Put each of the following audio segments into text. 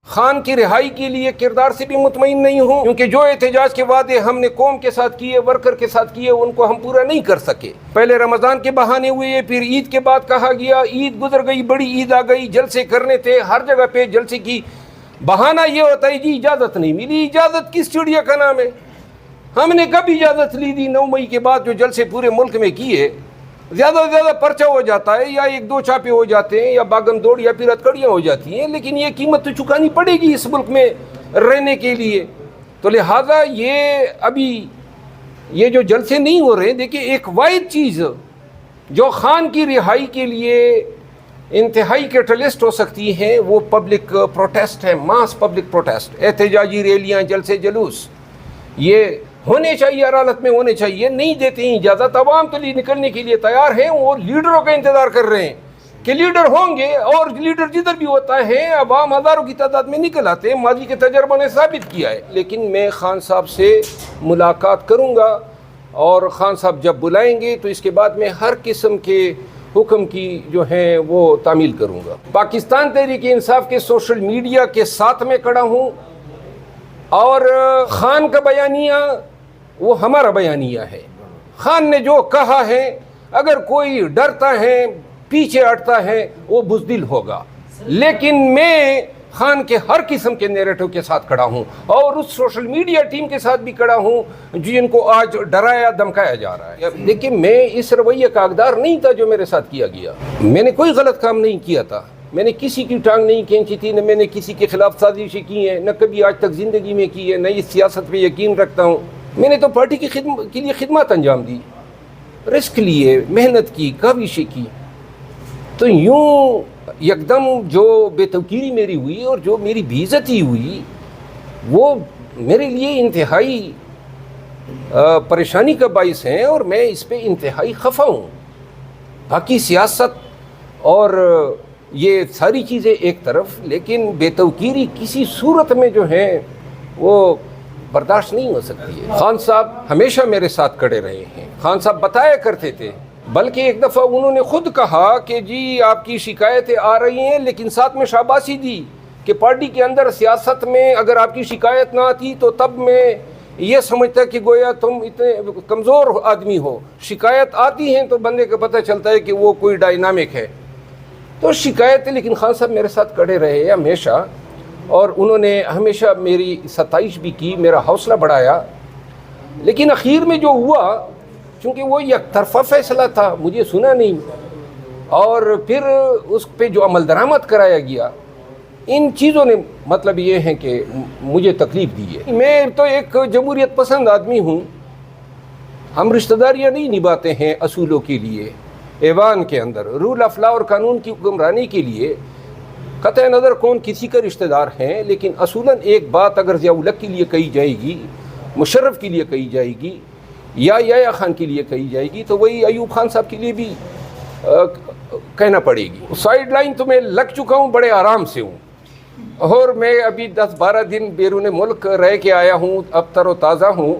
خان کی رہائی کے لیے کردار سے بھی مطمئن نہیں ہوں، کیونکہ جو احتجاج کے وعدے ہم نے قوم کے ساتھ کیے، ورکر کے ساتھ کیے، ان کو ہم پورا نہیں کر سکے۔ پہلے رمضان کے بہانے ہوئے، پھر عید کے بعد کہا گیا عید گزر گئی، بڑی عید آ گئی، جلسے کرنے تھے، ہر جگہ پہ جلسے کی بہانہ یہ ہوتا ہے جی اجازت نہیں ملی۔ اجازت کس چڑیا کا نام ہے؟ ہم نے کب اجازت لی تھی 9 مئی کے بعد جو جلسے پورے ملک میں کیے؟ زیادہ سے زیادہ پرچہ ہو جاتا ہے، یا 1-2 چھاپے ہو جاتے ہیں، یا باغم دوڑ یا پھر ہتکڑیاں ہو جاتی ہیں، لیکن یہ قیمت تو چکانی پڑے گی اس ملک میں رہنے کے لیے۔ تو لہٰذا یہ ابھی یہ جو جلسے نہیں ہو رہے، دیکھیں ایک واحد چیز جو خان کی رہائی کے لیے انتہائی کیٹلسٹ ہو سکتی ہے وہ پبلک پروٹیسٹ ہے، ماس پبلک پروٹیسٹ، احتجاجی ریلیاں، جلسے جلوس، یہ ہونے چاہیے، ہر حالت میں ہونے چاہیے۔ نہیں دیتے ہیں اجازت، عوام تو نکلنے کے لیے تیار ہیں، وہ لیڈروں کا انتظار کر رہے ہیں کہ لیڈر ہوں گے، اور لیڈر جدھر بھی ہوتا ہے عوام ہزاروں کی تعداد میں نکل آتے ہیں، ماضی کے تجربوں نے ثابت کیا ہے۔ لیکن میں خان صاحب سے ملاقات کروں گا، اور خان صاحب جب بلائیں گے تو اس کے بعد میں ہر قسم کے حکم کی جو ہیں وہ تعمیل کروں گا۔ پاکستان تحریک انصاف کے سوشل میڈیا کے ساتھ میں کھڑا ہوں، اور خان کا بیانیہ وہ ہمارا بیانیہ ہے۔ خان نے جو کہا ہے، اگر کوئی ڈرتا ہے، پیچھے ہٹتا ہے، وہ بزدل ہوگا، لیکن میں خان کے ہر قسم کے نیریٹو کے ساتھ کھڑا ہوں، اور اس سوشل میڈیا ٹیم کے ساتھ بھی کھڑا ہوں جن کو آج ڈرایا دھمکایا جا رہا ہے۔ دیکھیں میں اس رویے کا حقدار نہیں تھا جو میرے ساتھ کیا گیا، میں نے کوئی غلط کام نہیں کیا تھا، میں نے کسی کی ٹانگ نہیں کھینچی تھی، نہ میں نے کسی کے خلاف سازشیں کی ہیں، نہ کبھی آج تک زندگی میں کی ہے، نہ اس سیاست پہ یقین رکھتا ہوں۔ میں نے تو پارٹی کی کے لیے خدمات انجام دی، رسک لیے، محنت کی، کاوشیں کی۔ تو یوں یکدم جو بے توقیری میری ہوئی اور جو میری بے عزتی ہوئی، وہ میرے لیے انتہائی پریشانی کا باعث ہیں، اور میں اس پہ انتہائی خفا ہوں۔ باقی سیاست اور یہ ساری چیزیں ایک طرف، لیکن بے توقیری کسی صورت میں جو ہے وہ برداشت نہیں ہو سکتی ہے۔ خان صاحب ہمیشہ میرے ساتھ کھڑے رہے ہیں، خان صاحب بتایا کرتے تھے، بلکہ ایک دفعہ انہوں نے خود کہا کہ جی آپ کی شکایتیں آ رہی ہیں، لیکن ساتھ میں شاباشی دی کہ پارٹی کے اندر سیاست میں اگر آپ کی شکایت نہ آتی تو تب میں یہ سمجھتا کہ گویا تم اتنے کمزور آدمی ہو، شکایت آتی ہیں تو بندے کو پتہ چلتا ہے کہ وہ کوئی ڈائنامک ہے۔ تو شکایتیں، لیکن خان صاحب میرے ساتھ کھڑے رہے ہمیشہ، اور انہوں نے ہمیشہ میری ستائش بھی کی، میرا حوصلہ بڑھایا۔ لیکن اخیر میں جو ہوا، چونکہ وہ یک طرفہ فیصلہ تھا، مجھے سنا نہیں، اور پھر اس پہ جو عمل درآمد کرایا گیا، ان چیزوں نے مطلب یہ ہے کہ مجھے تکلیف دی ہے۔ میں تو ایک جمہوریت پسند آدمی ہوں، ہم رشتہ داریاں نہیں نبھاتے ہیں اصولوں کے لیے، ایوان کے اندر رول آف لا اور قانون کی حکمرانی کے لیے قطع نظر کون کسی کا رشتہ دار ہیں، لیکن اصولاً ایک بات اگر ضیاء الحق کے لیے کہی جائے گی، مشرف کے لیے کہی جائے گی، یا خان کے لیے کہی جائے گی، تو وہی ایوب خان صاحب کے لیے بھی کہنا پڑے گی۔ سائیڈ لائن تو میں لگ چکا ہوں، بڑے آرام سے ہوں، اور میں ابھی 10-12 دن بیرون ملک رہ کے آیا ہوں، اب تر و تازہ ہوں،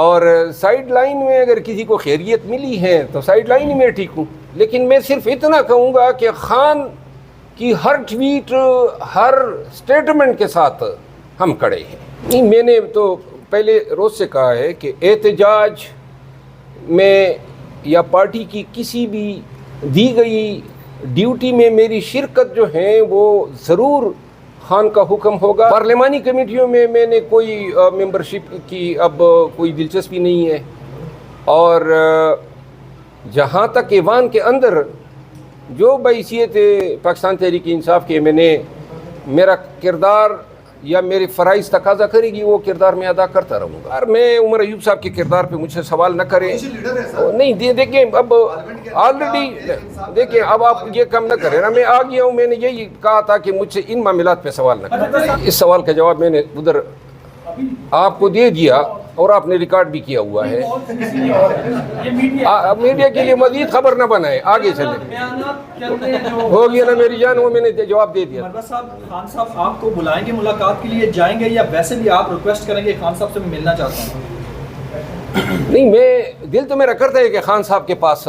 اور سائیڈ لائن میں اگر کسی کو خیریت ملی ہے تو سائیڈ لائن ہی میں ٹھیک ہوں۔ لیکن میں صرف اتنا کہوں گا کہ خان کی ہر ٹویٹ، ہر سٹیٹمنٹ کے ساتھ ہم کھڑے ہیں۔ میں نے تو پہلے روز سے کہا ہے کہ احتجاج میں یا پارٹی کی کسی بھی دی گئی ڈیوٹی میں میری شرکت جو ہے وہ ضرور خان کا حکم ہوگا۔ پارلیمانی کمیٹیوں میں میں نے کوئی ممبرشپ کی اب کوئی دلچسپی نہیں ہے، اور جہاں تک ایوان کے اندر جو بحیثیت پاکستان تحریک انصاف کے میں نے میرا کردار یا میرے فرائض تقاضا کرے گی، وہ کردار میں ادا کرتا رہوں گا۔ اور میں عمر ایوب صاحب کے کردار پہ مجھ سے سوال نہ کریں، نہیں دیکھیں اب آلریڈی دیکھیں، اب آپ یہ کم نہ کریں نا، میں آ گیا ہوں، میں نے یہی کہا تھا کہ مجھ سے ان معاملات پہ سوال نہ کریں۔ اس سوال کا جواب میں نے ادھر آپ کو دے دیا، اور آپ نے ریکارڈ بھی کیا ہوا ہے۔ میڈیا کے لیے مزید خبر نہ بنائے، آگے چلیں۔ ہو گیا نا میری جان، وہ میں نے جواب دے دیا۔ خان صاحب آپ کو بلائیں گے ملاقات کے لیے، جائیں گے، یا ویسے بھی آپ ریکویسٹ کریں گے خان صاحب سے میں ملنا چاہتا ہوں؟ نہیں، میں دل تو میرا کرتا ہے کہ خان صاحب کے پاس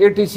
ATC